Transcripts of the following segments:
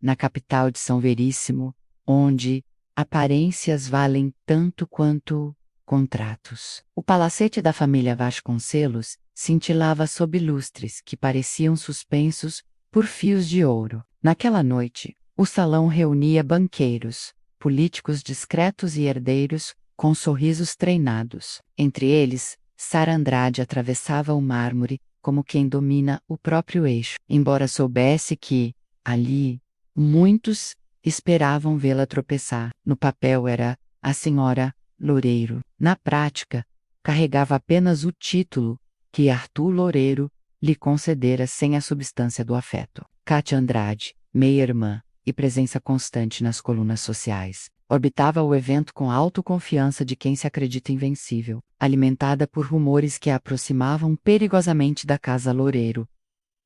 na capital de São Veríssimo, onde aparências valem tanto quanto contratos. O palacete da família Vasconcelos cintilava sob lustres que pareciam suspensos por fios de ouro. Naquela noite, o salão reunia banqueiros, políticos discretos e herdeiros, com sorrisos treinados. Entre eles, Sara Andrade atravessava o mármore como quem domina o próprio eixo, embora soubesse que, ali, muitos esperavam vê-la tropeçar. No papel era a senhora Loureiro. Na prática, carregava apenas o título que Arthur Loureiro lhe concedera sem a substância do afeto. Cátia Andrade, meia-irmã e presença constante nas colunas sociais, orbitava o evento com a autoconfiança de quem se acredita invencível, alimentada por rumores que a aproximavam perigosamente da casa Loureiro.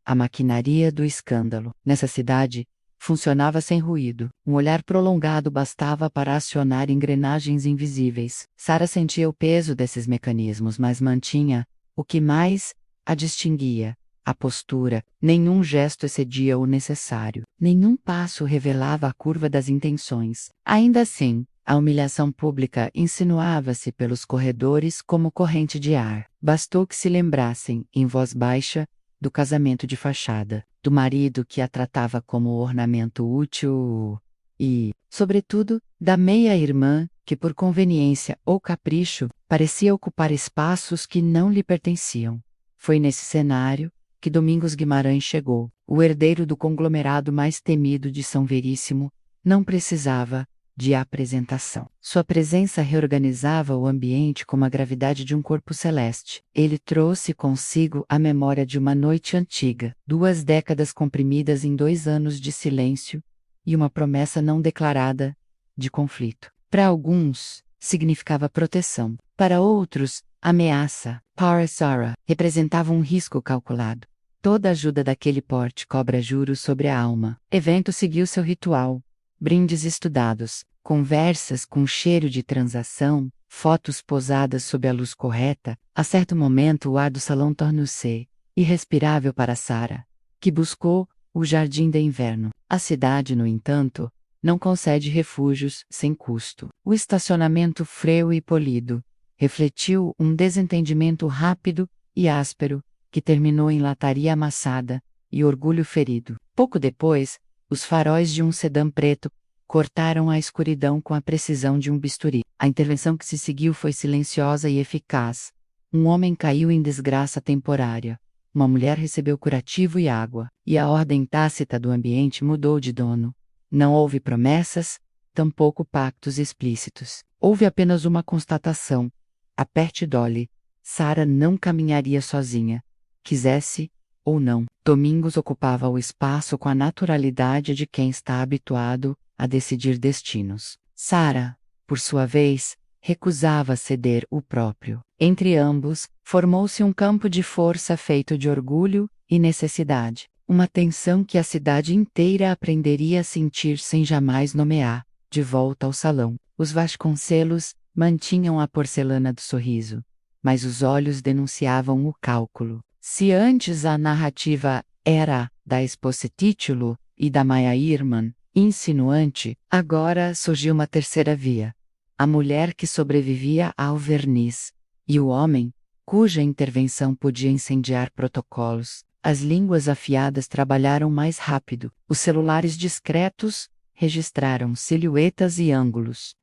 A maquinaria do escândalo. Nessa cidade, funcionava sem ruído. Um olhar prolongado bastava para acionar engrenagens invisíveis. Sara sentia o peso desses mecanismos, mas mantinha o que mais a distinguia: a postura. Nenhum gesto excedia o necessário. Nenhum passo revelava a curva das intenções. Ainda assim, a humilhação pública insinuava-se pelos corredores como corrente de ar. Bastou que se lembrassem, em voz baixa, do casamento de fachada, do marido que a tratava como ornamento útil e, sobretudo, da meia-irmã que, por conveniência ou capricho, parecia ocupar espaços que não lhe pertenciam. Foi nesse cenário que Domingos Guimarães chegou. O herdeiro do conglomerado mais temido de São Veríssimo não precisava de apresentação. Sua presença reorganizava o ambiente como a gravidade de um corpo celeste. Ele trouxe consigo a memória de uma noite antiga, 2 décadas comprimidas em 2 anos de silêncio e uma promessa não declarada de conflito. Para alguns, significava proteção. Para outros, ameaça. Para Sara, representava um risco calculado. Toda ajuda daquele porte cobra juros sobre a alma. Evento seguiu seu ritual. Brindes estudados, conversas com cheiro de transação, fotos posadas sob a luz correta. A certo momento o ar do salão tornou-se irrespirável para Sara, que buscou o jardim de inverno. A cidade, no entanto, não concede refúgios sem custo. O estacionamento frio e polido refletiu um desentendimento rápido e áspero, que terminou em lataria amassada e orgulho ferido. Pouco depois, os faróis de um sedã preto cortaram a escuridão com a precisão de um bisturi. A intervenção que se seguiu foi silenciosa e eficaz. Um homem caiu em desgraça temporária. Uma mulher recebeu curativo e água, e a ordem tácita do ambiente mudou de dono. Não houve promessas, tampouco pactos explícitos. Houve apenas uma constatação: aperte Dolly. Sara não caminharia sozinha, quisesse ou não. Domingos ocupava o espaço com a naturalidade de quem está habituado a decidir destinos. Sara, por sua vez, recusava ceder o próprio. Entre ambos, formou-se um campo de força feito de orgulho e necessidade. Uma tensão que a cidade inteira aprenderia a sentir sem jamais nomear. De volta ao salão, os Vasconcelos mantinham a porcelana do sorriso, mas os olhos denunciavam o cálculo. Se antes a narrativa era da Espositítolo e da Maia-irmã, insinuante, agora surgiu uma terceira via. A mulher que sobrevivia ao verniz, e o homem, cuja intervenção podia incendiar protocolos. As línguas afiadas trabalharam mais rápido. Os celulares discretos registraram silhuetas e ângulos.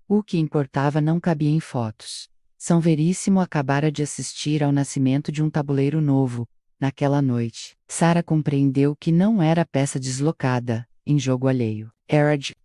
O que importava não cabia em fotos. São Veríssimo acabara de assistir ao nascimento de um tabuleiro novo, naquela noite. Sara compreendeu que não era peça deslocada, em jogo alheio.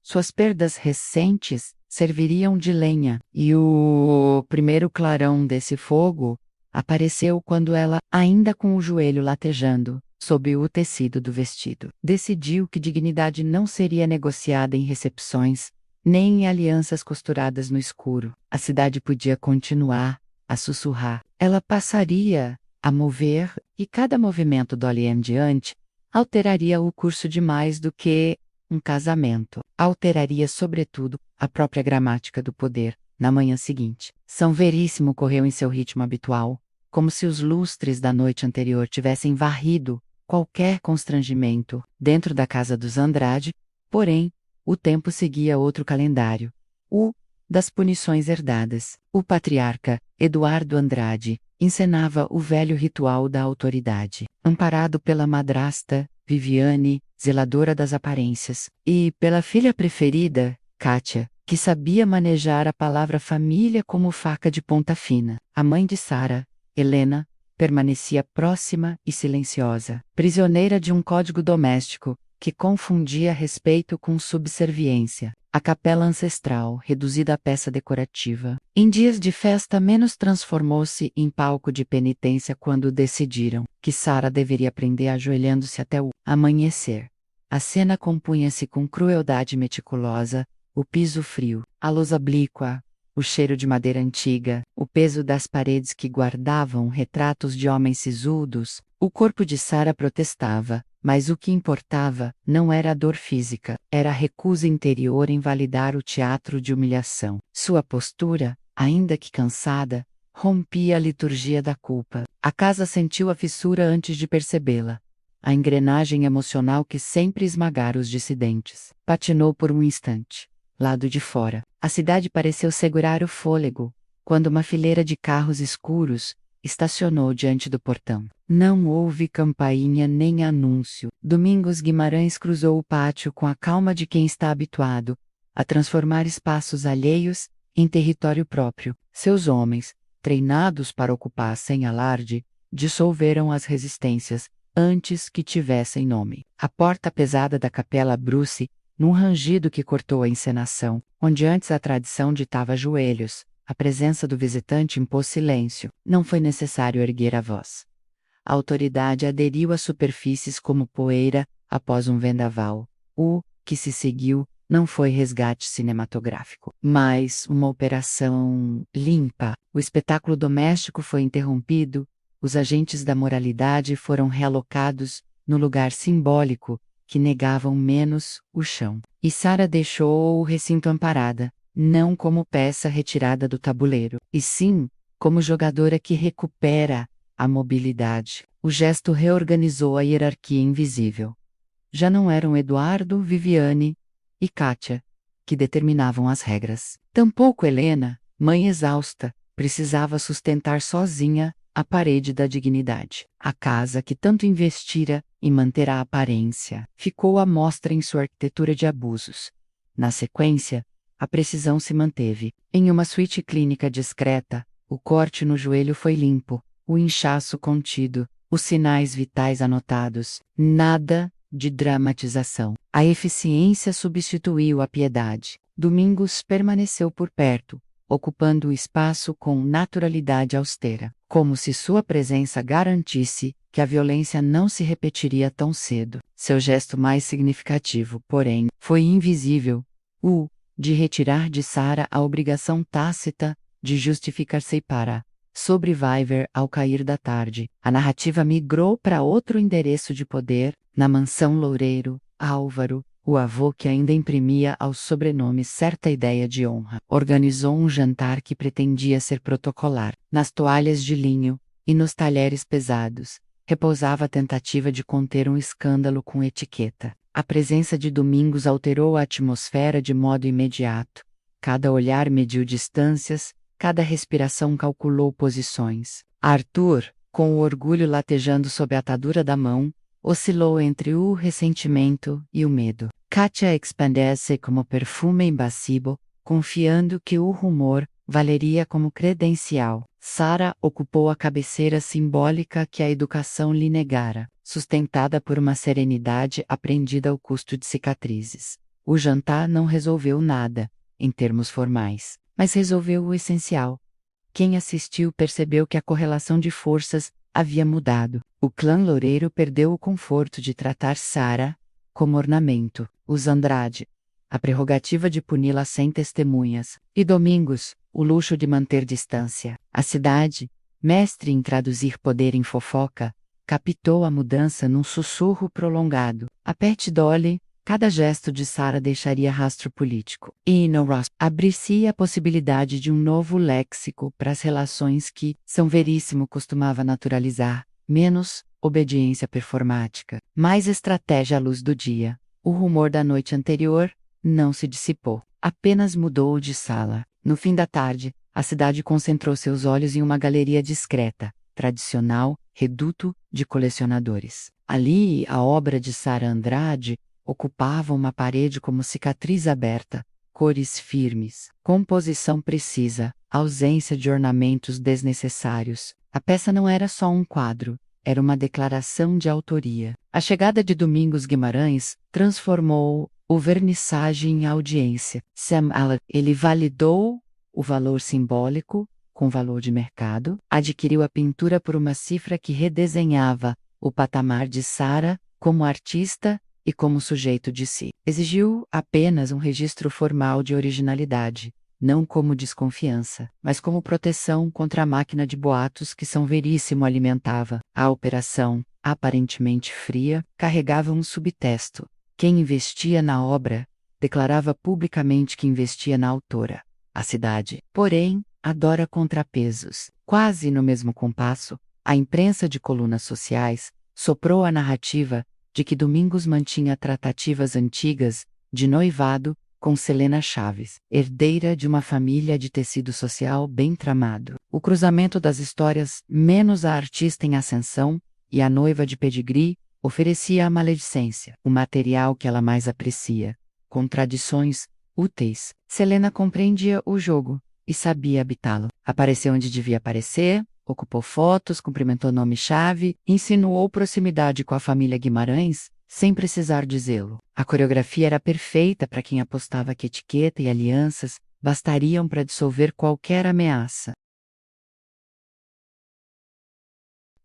Suas perdas recentes serviriam de lenha, e o primeiro clarão desse fogo apareceu quando ela, ainda com o joelho latejando, sob o tecido do vestido, decidiu que dignidade não seria negociada em recepções, nem em alianças costuradas no escuro. A cidade podia continuar a sussurrar. Ela passaria a mover, e cada movimento dali em diante alteraria o curso de mais do que um casamento. Alteraria, sobretudo, a própria gramática do poder. Na manhã seguinte, São Veríssimo correu em seu ritmo habitual, como se os lustres da noite anterior tivessem varrido qualquer constrangimento dentro da casa dos Andrade, porém, o tempo seguia outro calendário. O das punições herdadas. O patriarca, Eduardo Andrade, encenava o velho ritual da autoridade, amparado pela madrasta, Viviane, zeladora das aparências, e pela filha preferida, Kátia, que sabia manejar a palavra família como faca de ponta fina. A mãe de Sara, Helena, permanecia próxima e silenciosa, prisioneira de um código doméstico que confundia respeito com subserviência. A capela ancestral, reduzida a peça decorativa, em dias de festa menos transformou-se em palco de penitência quando decidiram que Sara deveria aprender ajoelhando-se até o amanhecer. A cena compunha-se com crueldade meticulosa, o piso frio, a luz oblíqua, o cheiro de madeira antiga, o peso das paredes que guardavam retratos de homens sisudos. O corpo de Sara protestava, mas o que importava não era a dor física, era a recusa interior em validar o teatro de humilhação. Sua postura, ainda que cansada, rompia a liturgia da culpa. A casa sentiu a fissura antes de percebê-la. A engrenagem emocional que sempre esmagara os dissidentes patinou por um instante. Lado de fora, a cidade pareceu segurar o fôlego, quando uma fileira de carros escuros estacionou diante do portão. Não houve campainha nem anúncio. Domingos Guimarães cruzou o pátio com a calma de quem está habituado a transformar espaços alheios em território próprio. Seus homens, treinados para ocupar sem alarde, dissolveram as resistências antes que tivessem nome. A porta pesada da capela abriu-se num rangido que cortou a encenação, onde antes a tradição ditava joelhos. A presença do visitante impôs silêncio. Não foi necessário erguer a voz. A autoridade aderiu às superfícies como poeira após um vendaval. O que se seguiu não foi resgate cinematográfico, mas uma operação limpa. O espetáculo doméstico foi interrompido, os agentes da moralidade foram realocados no lugar simbólico que negavam menos o chão. E Sara deixou o recinto amparada, não como peça retirada do tabuleiro, e sim como jogadora que recupera a mobilidade. O gesto reorganizou a hierarquia invisível. Já não eram Eduardo, Viviane e Kátia que determinavam as regras. Tampouco Helena, mãe exausta, precisava sustentar sozinha a parede da dignidade. A casa que tanto investira em manter a aparência ficou à mostra em sua arquitetura de abusos. Na sequência, a precisão se manteve. Em uma suíte clínica discreta, o corte no joelho foi limpo, o inchaço contido, os sinais vitais anotados. Nada de dramatização. A eficiência substituiu a piedade. Domingos permaneceu por perto, ocupando o espaço com naturalidade austera, como se sua presença garantisse que a violência não se repetiria tão cedo. Seu gesto mais significativo, porém, foi invisível: o de retirar de Sara a obrigação tácita de justificar-se para Survivor ao cair da tarde. A narrativa migrou para outro endereço de poder, na mansão Loureiro. Álvaro, o avô que ainda imprimia ao sobrenome certa ideia de honra, organizou um jantar que pretendia ser protocolar. Nas toalhas de linho e nos talheres pesados, repousava a tentativa de conter um escândalo com etiqueta. A presença de Domingos alterou a atmosfera de modo imediato. Cada olhar mediu distâncias, cada respiração calculou posições. Arthur, com o orgulho latejando sob a atadura da mão, oscilou entre o ressentimento e o medo. Kátia expandia-se como perfume imbacível, confiando que o rumor valeria como credencial. Sara ocupou a cabeceira simbólica que a educação lhe negara, sustentada por uma serenidade aprendida ao custo de cicatrizes. O jantar não resolveu nada, em termos formais, mas resolveu o essencial. Quem assistiu percebeu que a correlação de forças havia mudado. O clã Loureiro perdeu o conforto de tratar Sara como ornamento. Os Andrade, a prerrogativa de puni-la sem testemunhas. E Domingos, o luxo de manter distância. A cidade, mestre em traduzir poder em fofoca, captou a mudança num sussurro prolongado. A Pet Dolly, cada gesto de Sara deixaria rastro político. E no Ross abrir-se a possibilidade de um novo léxico para as relações que São Veríssimo costumava naturalizar: menos obediência performática, mais estratégia à luz do dia. O rumor da noite anterior não se dissipou, apenas mudou de sala. No fim da tarde, a cidade concentrou seus olhos em uma galeria discreta, tradicional, reduto de colecionadores. Ali, a obra de Sara Andrade ocupava uma parede como cicatriz aberta, cores firmes, composição precisa, ausência de ornamentos desnecessários. A peça não era só um quadro, era uma declaração de autoria. A chegada de Domingos Guimarães transformou o vernissagem em audiência. Sam Allen, ele validou o valor simbólico com valor de mercado, adquiriu a pintura por uma cifra que redesenhava o patamar de Sara como artista e como sujeito de si. Exigiu apenas um registro formal de originalidade, não como desconfiança, mas como proteção contra a máquina de boatos que São Veríssimo alimentava. A operação, aparentemente fria, carregava um subtexto. Quem investia na obra declarava publicamente que investia na autora. A cidade, porém, adora contrapesos. Quase no mesmo compasso, a imprensa de colunas sociais soprou a narrativa de que Domingos mantinha tratativas antigas de noivado com Selena Chaves, herdeira de uma família de tecido social bem tramado. O cruzamento das histórias, menos a artista em ascensão e a noiva de pedigree, oferecia a maledicência, o material que ela mais aprecia. Contradições úteis. Selena compreendia o jogo e sabia habitá-lo. Apareceu onde devia aparecer, ocupou fotos, cumprimentou nome-chave, insinuou proximidade com a família Guimarães, sem precisar dizê-lo. A coreografia era perfeita para quem apostava que etiqueta e alianças bastariam para dissolver qualquer ameaça.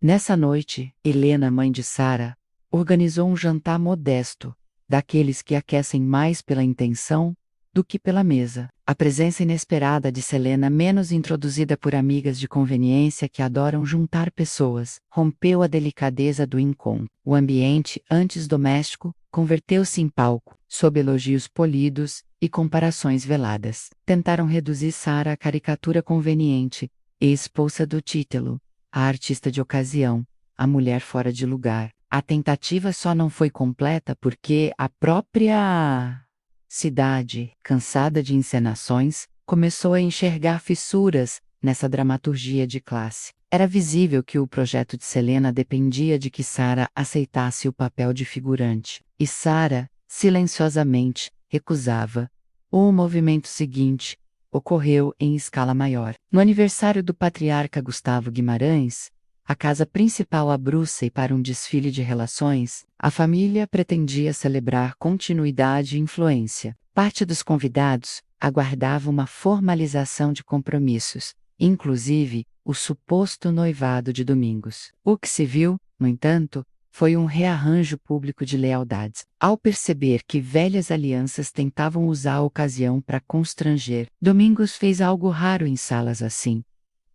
Nessa noite, Helena, mãe de Sara, organizou um jantar modesto, daqueles que aquecem mais pela intenção do que pela mesa. A presença inesperada de Selena, menos introduzida por amigas de conveniência que adoram juntar pessoas, rompeu a delicadeza do encontro. O ambiente, antes doméstico, converteu-se em palco, sob elogios polidos e comparações veladas. Tentaram reduzir Sara à caricatura conveniente, expulsa do título, a artista de ocasião, a mulher fora de lugar. A tentativa só não foi completa porque a própria cidade, cansada de encenações, começou a enxergar fissuras nessa dramaturgia de classe. Era visível que o projeto de Selena dependia de que Sara aceitasse o papel de figurante. E Sara, silenciosamente, recusava. O movimento seguinte ocorreu em escala maior. No aniversário do patriarca Gustavo Guimarães, a casa principal abriu-se para um desfile de relações, a família pretendia celebrar continuidade e influência. Parte dos convidados aguardava uma formalização de compromissos, inclusive o suposto noivado de Domingos. O que se viu, no entanto, foi um rearranjo público de lealdades. Ao perceber que velhas alianças tentavam usar a ocasião para constranger, Domingos fez algo raro em salas assim.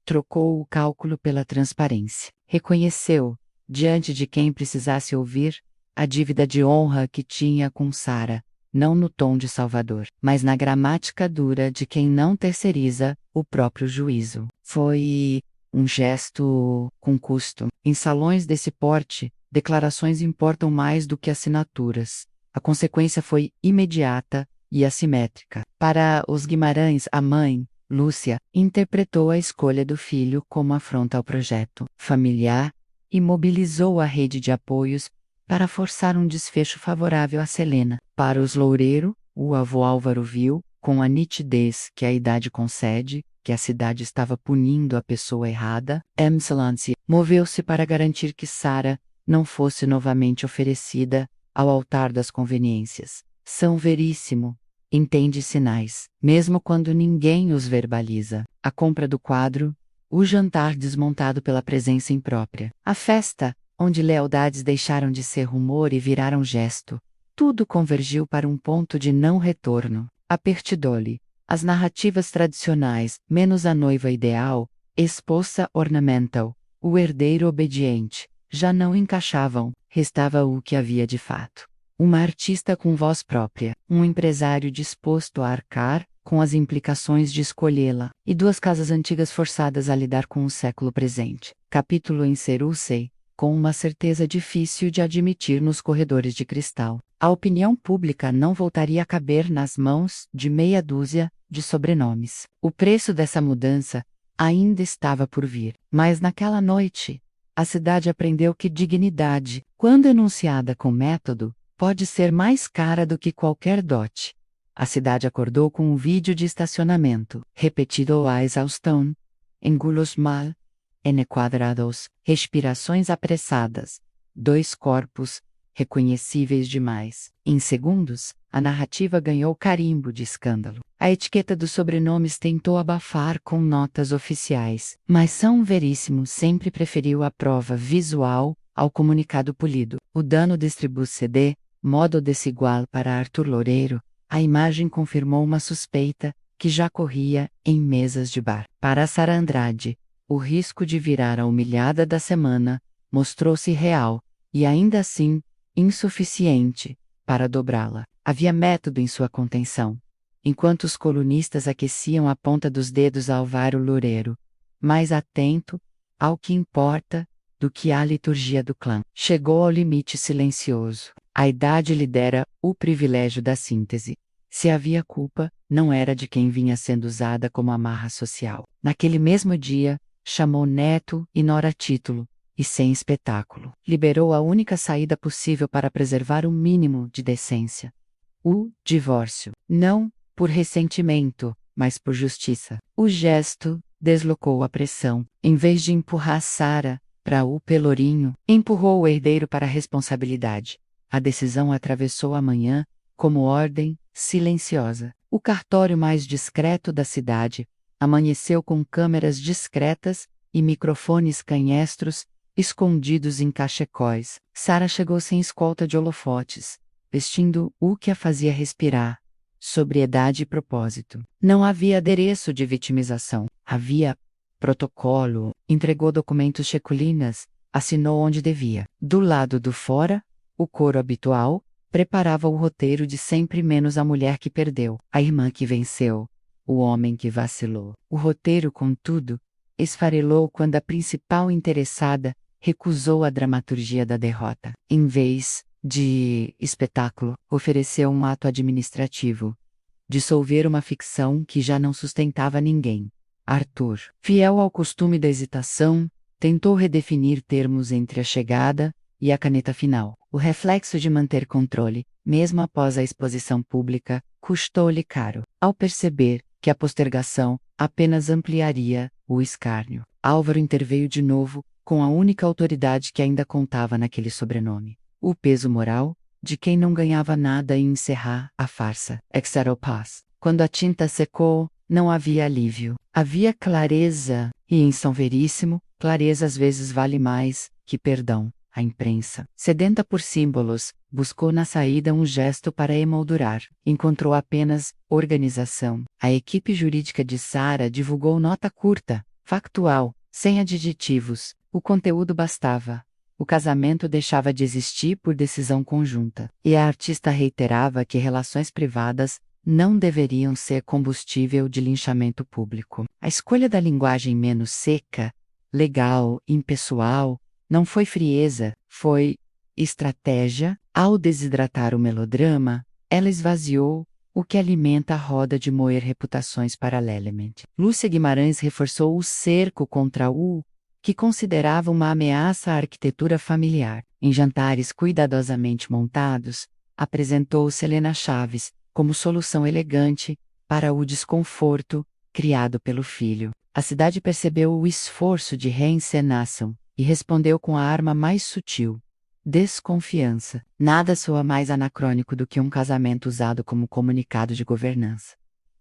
Trocou o cálculo pela transparência. Reconheceu, diante de quem precisasse ouvir, a dívida de honra que tinha com Sara, não no tom de Salvador, mas na gramática dura de quem não terceiriza o próprio juízo. Foi um gesto com custo. Em salões desse porte, declarações importam mais do que assinaturas. A consequência foi imediata e assimétrica. Para os Guimarães, a mãe, Lúcia, interpretou a escolha do filho como afronta ao projeto familiar e mobilizou a rede de apoios para forçar um desfecho favorável a Selena. Para os Loureiro, o avô Álvaro viu, com a nitidez que a idade concede, que a cidade estava punindo a pessoa errada. Excelência moveu-se para garantir que Sara não fosse novamente oferecida ao altar das conveniências. São Veríssimo entende sinais, mesmo quando ninguém os verbaliza. A compra do quadro, o jantar desmontado pela presença imprópria, a festa, onde lealdades deixaram de ser rumor e viraram gesto, tudo convergiu para um ponto de não retorno. A Pertidole, as narrativas tradicionais, menos a noiva ideal, esposa ornamental, o herdeiro obediente, já não encaixavam, restava o que havia de fato. Uma artista com voz própria, um empresário disposto a arcar com as implicações de escolhê-la, e duas casas antigas forçadas a lidar com o século presente. Capítulo encerrou-se com uma certeza difícil de admitir nos corredores de cristal. A opinião pública não voltaria a caber nas mãos de meia dúzia de sobrenomes. O preço dessa mudança ainda estava por vir. Mas naquela noite, a cidade aprendeu que dignidade, quando enunciada com método, pode ser mais cara do que qualquer dote. A cidade acordou com um vídeo de estacionamento, repetido à exaustão, engulos mal enquadrados, respirações apressadas, 2 corpos, reconhecíveis demais. Em segundos, a narrativa ganhou carimbo de escândalo. A etiqueta dos sobrenomes tentou abafar com notas oficiais, mas São Veríssimo sempre preferiu a prova visual ao comunicado polido. O dano distribui CD, modo desigual para Arthur Loureiro, a imagem confirmou uma suspeita que já corria em mesas de bar. Para Sara Andrade, o risco de virar a humilhada da semana mostrou-se real, e ainda assim, insuficiente para dobrá-la. Havia método em sua contenção. Enquanto os colunistas aqueciam a ponta dos dedos a Álvaro Loureiro, mais atento ao que importa do que à liturgia do clã. Chegou ao limite silencioso. A idade lhe dera o privilégio da síntese. Se havia culpa, não era de quem vinha sendo usada como amarra social. Naquele mesmo dia, chamou Neto e Nora título, e sem espetáculo. Liberou a única saída possível para preservar o mínimo de decência. O divórcio. Não por ressentimento, mas por justiça. O gesto deslocou a pressão. Em vez de empurrar Sara para o pelourinho, empurrou o herdeiro para a responsabilidade. A decisão atravessou a manhã como ordem silenciosa. O cartório mais discreto da cidade amanheceu com câmeras discretas e microfones canhestros escondidos em cachecóis. Sara chegou sem escolta de holofotes, vestindo o que a fazia respirar. Sobriedade e propósito. Não havia adereço de vitimização. Havia protocolo, entregou documentos checulinas, assinou onde devia. Do lado do fora, o coro habitual preparava o roteiro de sempre menos a mulher que perdeu, a irmã que venceu, o homem que vacilou. O roteiro, contudo, esfarelou quando a principal interessada recusou a dramaturgia da derrota. Em vez de espetáculo, ofereceu um ato administrativo. Dissolver uma ficção que já não sustentava ninguém. Arthur, fiel ao costume da hesitação, tentou redefinir termos entre a chegada e a caneta final. O reflexo de manter controle, mesmo após a exposição pública, custou-lhe caro. Ao perceber que a postergação apenas ampliaria o escárnio, Álvaro interveio de novo, com a única autoridade que ainda contava naquele sobrenome. O peso moral de quem não ganhava nada em encerrar a farsa. Exaropas. Quando a tinta secou, não havia alívio. Havia clareza, e em São Veríssimo, clareza às vezes vale mais que perdão. A imprensa, sedenta por símbolos, buscou na saída um gesto para emoldurar. Encontrou apenas organização. A equipe jurídica de Sara divulgou nota curta, factual, sem adjetivos. O conteúdo bastava. O casamento deixava de existir por decisão conjunta. E a artista reiterava que relações privadas não deveriam ser combustível de linchamento público. A escolha da linguagem menos seca, legal, impessoal, não foi frieza, foi estratégia. Ao desidratar o melodrama, ela esvaziou o que alimenta a roda de moer reputações paralelamente. Lúcia Guimarães reforçou o cerco contra o que considerava uma ameaça à arquitetura familiar. Em jantares cuidadosamente montados, apresentou-se Helena Chaves como solução elegante para o desconforto criado pelo filho. A cidade percebeu o esforço de reencenação e respondeu com a arma mais sutil: desconfiança. Nada soa mais anacrônico do que um casamento usado como comunicado de governança.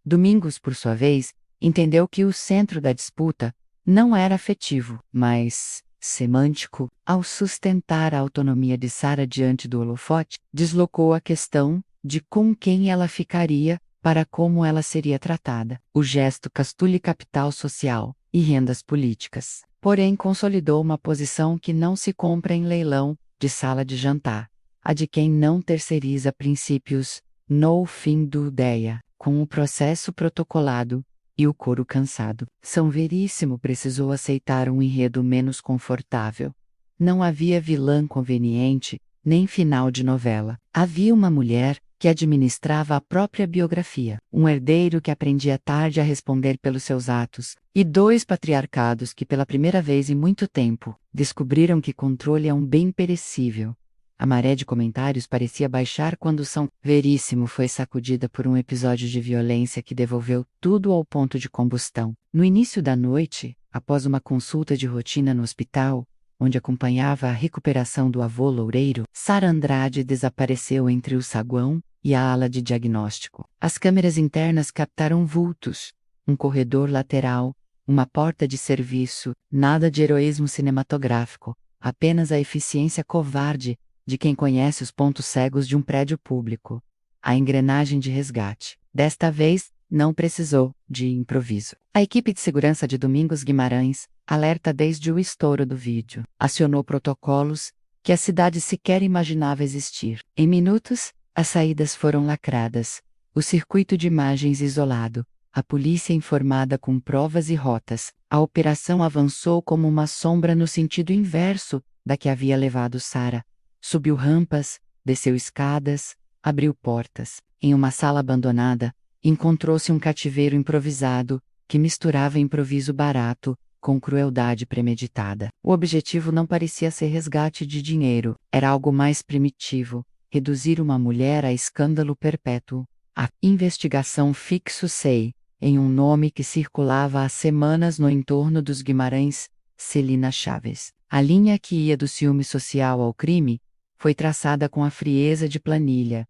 Domingos, por sua vez, entendeu que o centro da disputa não era afetivo, mas semântico. Ao sustentar a autonomia de Sara diante do holofote, deslocou a questão de com quem ela ficaria para como ela seria tratada. O gesto castou-lhe capital social e rendas políticas. Porém, consolidou uma posição que não se compra em leilão de sala de jantar, a de quem não terceiriza princípios no fim do ideia, com o processo protocolado e o coro cansado. São Veríssimo precisou aceitar um enredo menos confortável. Não havia vilã conveniente, nem final de novela. Havia uma mulher que administrava a própria biografia, um herdeiro que aprendia tarde a responder pelos seus atos, e dois patriarcados que pela primeira vez em muito tempo descobriram que controle é um bem perecível. A maré de comentários parecia baixar quando São Veríssimo foi sacudida por um episódio de violência que devolveu tudo ao ponto de combustão. No início da noite, após uma consulta de rotina no hospital, onde acompanhava a recuperação do avô Loureiro, Sara Andrade desapareceu entre o saguão e a ala de diagnóstico. As câmeras internas captaram vultos, um corredor lateral, uma porta de serviço, nada de heroísmo cinematográfico, apenas a eficiência covarde de quem conhece os pontos cegos de um prédio público. A engrenagem de resgate. Desta vez, não precisou de improviso. A equipe de segurança de Domingos Guimarães, alerta desde o estouro do vídeo, acionou protocolos que a cidade sequer imaginava existir. Em minutos, as saídas foram lacradas, o circuito de imagens isolado, a polícia informada com provas e rotas. A operação avançou como uma sombra no sentido inverso da que havia levado Sara. Subiu rampas, desceu escadas, abriu portas. Em uma sala abandonada, encontrou-se um cativeiro improvisado, que misturava improviso barato com crueldade premeditada. O objetivo não parecia ser resgate de dinheiro, era algo mais primitivo: reduzir uma mulher a escândalo perpétuo. A investigação fixou-se em um nome que circulava há semanas no entorno dos Guimarães: Celina Chaves. A linha que ia do ciúme social ao crime foi traçada com a frieza de planilha.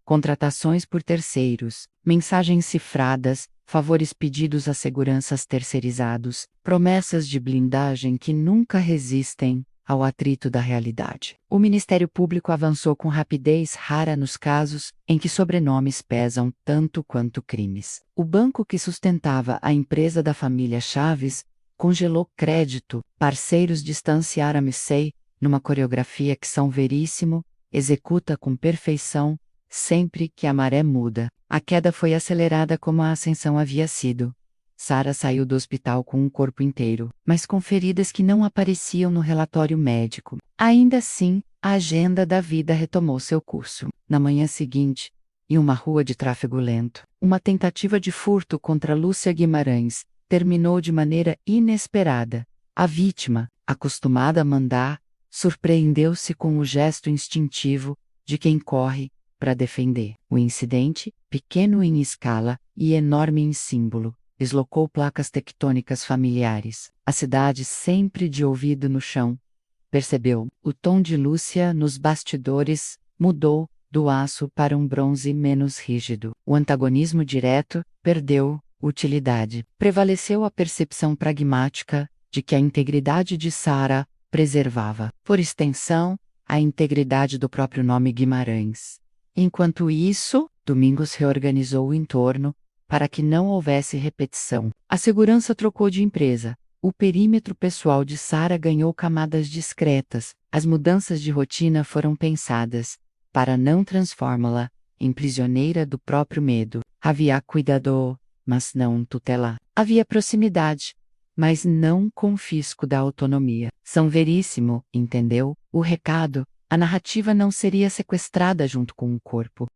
Contratações por terceiros, mensagens cifradas, favores pedidos a seguranças terceirizados, promessas de blindagem que nunca resistem ao atrito da realidade. O Ministério Público avançou com rapidez rara nos casos em que sobrenomes pesam tanto quanto crimes. O banco que sustentava a empresa da família Chaves congelou crédito, parceiros distanciaram-se numa coreografia que São Veríssimo executa com perfeição sempre que a maré muda. A queda foi acelerada como a ascensão havia sido. Sara saiu do hospital com um corpo inteiro, mas com feridas que não apareciam no relatório médico. Ainda assim, a agenda da vida retomou seu curso. Na manhã seguinte, em uma rua de tráfego lento, uma tentativa de furto contra Lúcia Guimarães terminou de maneira inesperada. A vítima, acostumada a mandar, surpreendeu-se com o gesto instintivo de quem corre para defender. O incidente, pequeno em escala e enorme em símbolo, deslocou placas tectônicas familiares. A cidade, sempre de ouvido no chão, percebeu. O tom de Lúcia nos bastidores mudou do aço para um bronze menos rígido. O antagonismo direto perdeu utilidade. Prevaleceu a percepção pragmática de que a integridade de Sara preservava, por extensão, a integridade do próprio nome Guimarães. Enquanto isso, Domingos reorganizou o entorno para que não houvesse repetição. A segurança trocou de empresa. O perímetro pessoal de Sara ganhou camadas discretas. As mudanças de rotina foram pensadas para não transformá-la em prisioneira do próprio medo. Havia cuidador, mas não tutela. Havia proximidade, mas não confisco da autonomia. São Veríssimo entendeu o recado. A narrativa não seria sequestrada junto com o corpo.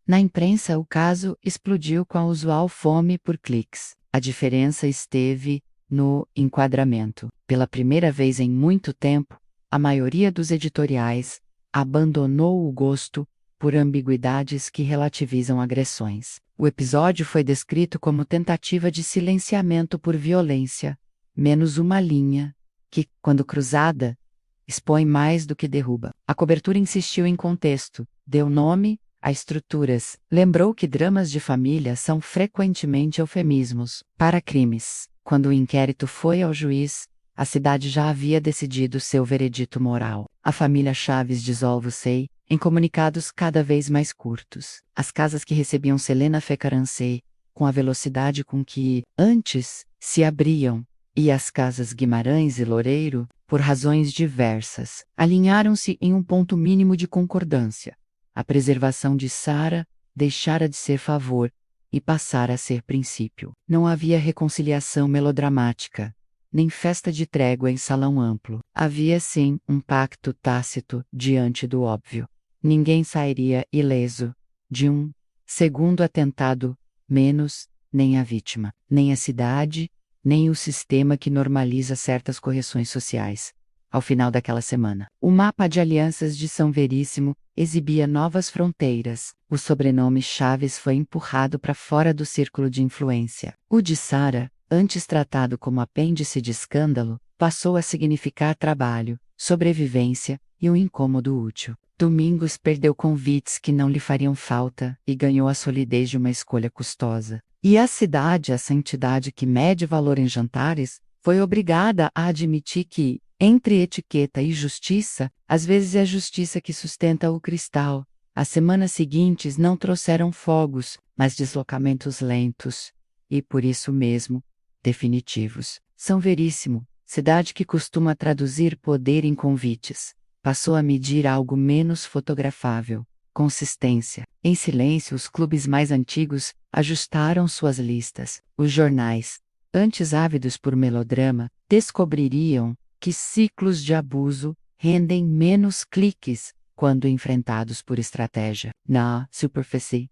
Na imprensa, o caso explodiu com a usual fome por cliques. A diferença esteve no enquadramento. Pela primeira vez em muito tempo, a maioria dos editoriais abandonou o gosto por ambiguidades que relativizam agressões. O episódio foi descrito como tentativa de silenciamento por violência, menos uma linha, que, quando cruzada, expõe mais do que derruba. A cobertura insistiu em contexto, deu nome a estruturas, lembrou que dramas de família são frequentemente eufemismos para crimes. Quando o inquérito foi ao juiz, a cidade já havia decidido seu veredito moral. A família Chaves dissolve-se em comunicados cada vez mais curtos. As casas que recebiam Celina Fecarancê, com a velocidade com que, antes, se abriam, e as casas Guimarães e Loureiro, por razões diversas, alinharam-se em um ponto mínimo de concordância. A preservação de Sara deixara de ser favor e passara a ser princípio. Não havia reconciliação melodramática, nem festa de trégua em salão amplo. Havia sim um pacto tácito diante do óbvio. Ninguém sairia ileso de um segundo atentado, menos nem a vítima, nem a cidade, nem o sistema que normaliza certas correções sociais. Ao final daquela semana, o mapa de alianças de São Veríssimo exibia novas fronteiras. O sobrenome Chaves foi empurrado para fora do círculo de influência. O de Sara, antes tratado como apêndice de escândalo, passou a significar trabalho, sobrevivência e um incômodo útil. Domingos perdeu convites que não lhe fariam falta e ganhou a solidez de uma escolha custosa. E a cidade, essa entidade que mede valor em jantares, foi obrigada a admitir que, entre etiqueta e justiça, às vezes é a justiça que sustenta o cristal. As semanas seguintes não trouxeram fogos, mas deslocamentos lentos. E por isso mesmo, definitivos. São Veríssimo, cidade que costuma traduzir poder em convites, passou a medir algo menos fotografável: consistência. Em silêncio, os clubes mais antigos ajustaram suas listas. Os jornais, antes ávidos por melodrama, descobririam que ciclos de abuso rendem menos cliques quando enfrentados por estratégia. Na superfície,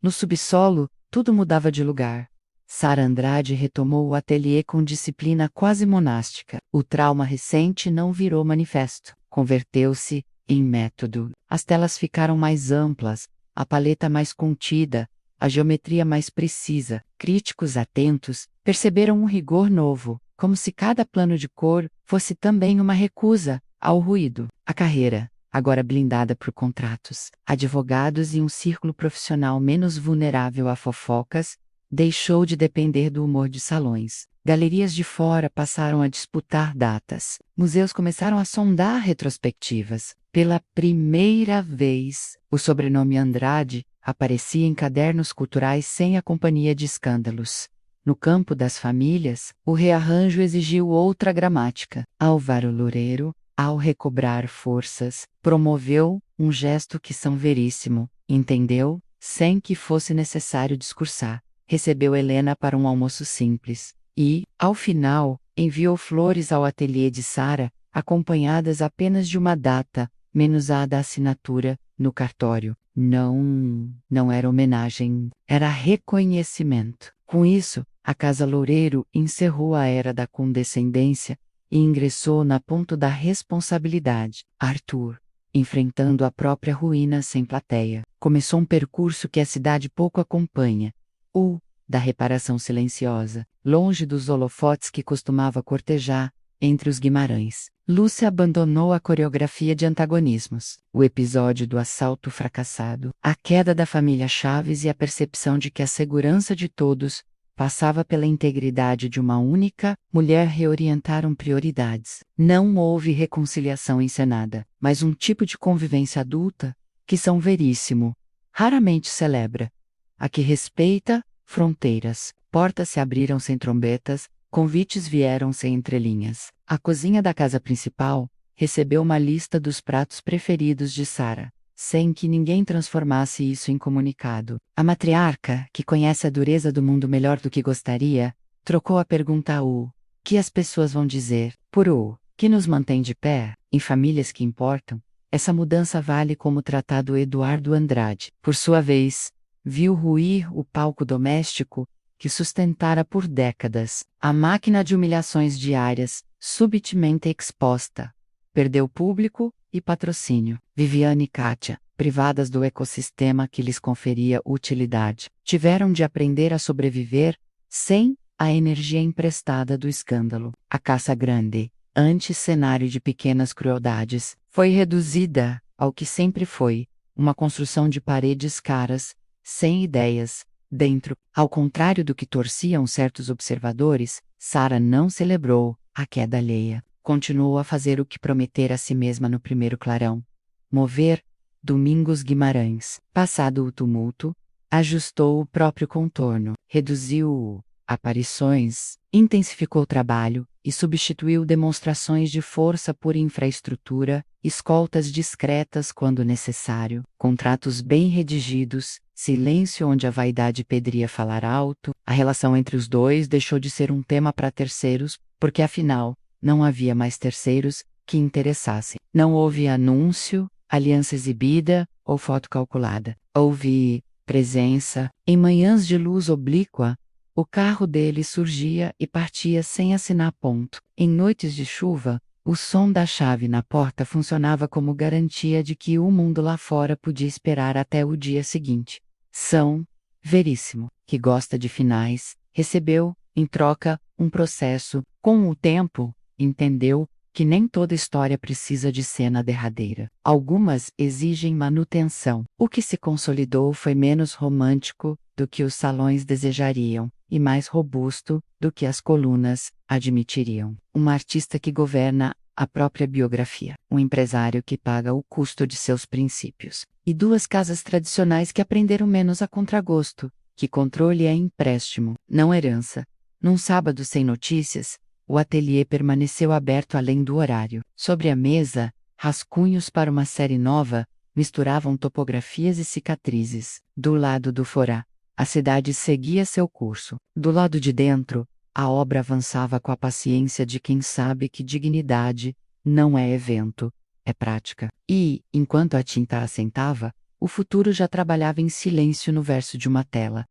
no subsolo, tudo mudava de lugar. Sara Andrade retomou o ateliê com disciplina quase monástica. O trauma recente não virou manifesto, converteu-se em método. As telas ficaram mais amplas, a paleta mais contida, a geometria mais precisa. Críticos atentos perceberam um rigor novo, como se cada plano de cor fosse também uma recusa ao ruído. A carreira, agora blindada por contratos, advogados e um círculo profissional menos vulnerável a fofocas, deixou de depender do humor de salões. Galerias de fora passaram a disputar datas. Museus começaram a sondar retrospectivas. Pela primeira vez, o sobrenome Andrade aparecia em cadernos culturais sem a companhia de escândalos. No campo das famílias, o rearranjo exigiu outra gramática. Álvaro Loureiro, ao recobrar forças, promoveu um gesto que São Veríssimo entendeu, sem que fosse necessário discursar. Recebeu Helena para um almoço simples e, ao final, enviou flores ao ateliê de Sara, acompanhadas apenas de uma data, menos a da assinatura, no cartório. Não era homenagem, era reconhecimento. Com isso, a Casa Loureiro encerrou a era da condescendência e ingressou na ponta da responsabilidade. Arthur, enfrentando a própria ruína sem plateia, começou um percurso que a cidade pouco acompanha. O da reparação silenciosa, longe dos holofotes que costumava cortejar, entre os Guimarães. Lúcia abandonou a coreografia de antagonismos. O episódio do assalto fracassado, a queda da família Chaves e a percepção de que a segurança de todos passava pela integridade de uma única mulher reorientaram prioridades. Não houve reconciliação encenada, mas um tipo de convivência adulta que São Veríssimo raramente celebra. A que respeita fronteiras. Portas se abriram sem trombetas, convites vieram sem entrelinhas. A cozinha da casa principal recebeu uma lista dos pratos preferidos de Sara, sem que ninguém transformasse isso em comunicado. A matriarca, que conhece a dureza do mundo melhor do que gostaria, trocou a pergunta o que as pessoas vão dizer por o que nos mantém de pé. Em famílias que importam, essa mudança vale como tratado Eduardo Andrade. Por sua vez, viu ruir o palco doméstico que sustentara por décadas. A máquina de humilhações diárias, subitamente exposta, perdeu público e patrocínio. Viviane e Kátia, privadas do ecossistema que lhes conferia utilidade, tiveram de aprender a sobreviver sem a energia emprestada do escândalo. A Casa Grande, antes-cenário de pequenas crueldades, foi reduzida ao que sempre foi, uma construção de paredes caras, sem ideias, dentro. Ao contrário do que torciam certos observadores, Sara não celebrou a queda alheia. Continuou a fazer o que prometera a si mesma no primeiro clarão: mover Domingos Guimarães. Passado o tumulto, ajustou o próprio contorno, reduziu aparições, intensificou o trabalho e substituiu demonstrações de força por infraestrutura, escoltas discretas quando necessário, contratos bem redigidos, silêncio onde a vaidade pedia falar alto. A relação entre os dois deixou de ser um tema para terceiros porque afinal, não havia mais terceiros que interessassem. Não houve anúncio, aliança exibida ou foto calculada. Houve presença. Em manhãs de luz oblíqua, o carro dele surgia e partia sem assinar ponto. Em noites de chuva, o som da chave na porta funcionava como garantia de que o mundo lá fora podia esperar até o dia seguinte. São Veríssimo, que gosta de finais, recebeu, em troca, um processo. Com o tempo, entendeu que nem toda história precisa de cena derradeira. Algumas exigem manutenção. O que se consolidou foi menos romântico do que os salões desejariam e mais robusto do que as colunas admitiriam. Um artista que governa a própria biografia, um empresário que paga o custo de seus princípios, e duas casas tradicionais que aprenderam menos a contragosto, que controle é empréstimo, não herança. Num sábado sem notícias, o ateliê permaneceu aberto além do horário. Sobre a mesa, rascunhos para uma série nova misturavam topografias e cicatrizes. Do lado do forá, a cidade seguia seu curso. Do lado de dentro, a obra avançava com a paciência de quem sabe que dignidade não é evento, é prática. E, enquanto a tinta assentava, o futuro já trabalhava em silêncio no verso de uma tela.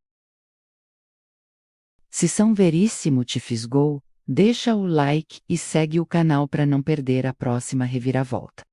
Se São Veríssimo te fisgou, deixa o like e segue o canal para não perder a próxima reviravolta.